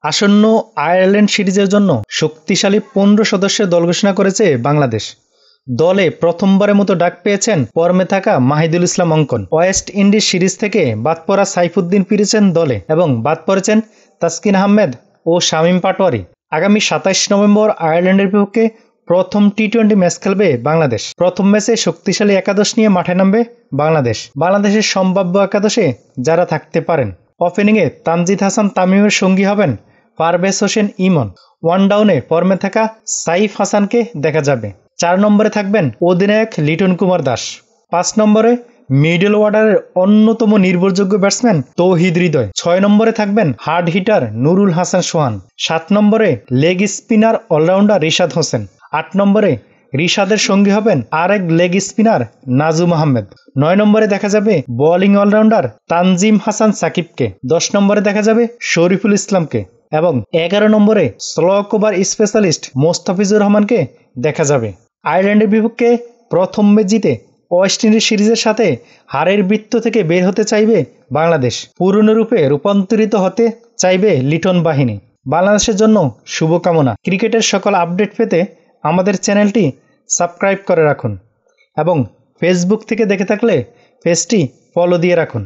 আসন্ন আয়ারল্যান্ড সিরিজের জন্য শক্তিশালী ১৫ সদস্যের দল ঘোষণা করেছে বাংলাদেশ। দলে প্রথমবারের মতো ডাক পেয়েছেন ফর্মে থাকা মাহিদুল ইসলাম অঙ্কন। ওয়েস্ট ইন্ডিজ সিরিজ থেকে বাদ পড়া সাইফুদ্দিন ফিরেছেন দলে এবং বাদ পড়েছেন তাসকিন আহমেদ ও শামীম পাটোয়ারি। আগামী ২৭ নভেম্বর আয়ারল্যান্ডের বিপক্ষে প্রথম টি-২০ ম্যাচ খেলবে বাংলাদেশ। প্রথম ম্যাচে শক্তিশালী একাদশ নিয়ে মাঠে নামবে বাংলাদেশ। বাংলাদেশের সম্ভাব্য একাদশে যারা থাকতে পারেন: ওপেনিংয়ে তানজিদ হাসান তামিমের সঙ্গী হবেন পারভেজ হোসেন ইমন। ওয়ান ডাউনে ফর্মে থাকা সাইফ হাসানকে দেখা যাবে। ৪ নম্বরে থাকবেন অধিনায়ক লিটন কুমার দাস। ৫ নম্বরে মিডল অর্ডারের অন্যতম নির্ভরযোগ্য ব্যাটসম্যান তৌহিদ হৃদয়। ৬ নম্বরে থাকবেন হার্ড হিটার নুরুল হাসান সোহান। ৭ নম্বরে leg spinner allrounder Rishad Hossain. ৮ নম্বরে রিশাদের সঙ্গী হবেন আরেক লেগ স্পিনার নাজুম আহমেদ। ৯ নম্বরে দেখা যাবে বোলিং অলরাউন্ডার তানজিম হাসান সাকিবকে। ১০ নম্বরে দেখা যাবে শরীফুল ইসলামকে এবং ১১ নম্বরে স্লো ওভার স্পেশালিস্ট মোস্তাফিজুর রহমানকে দেখা যাবে। আয়ারল্যান্ডের বিপক্ষে প্রথম ম্যাচ জিতে ওয়েস্ট ইন্ডিজ সিরিজের সাথে হারের বৃত্ত থেকে বের হতে চাইবে বাংলাদেশ। পূর্ণরূপে রূপান্তরিত হতে চাইবে লিটন বাহিনী। বাংলাদেশের জন্য শুভকামনা। ক্রিকেটের সকল আপডেট পেতে আমাদের চ্যানেলটি সাবস্ক্রাইব করে রাখুন এবং ফেসবুক থেকে দেখে থাকলে পেজটি ফলো দিয়ে রাখুন।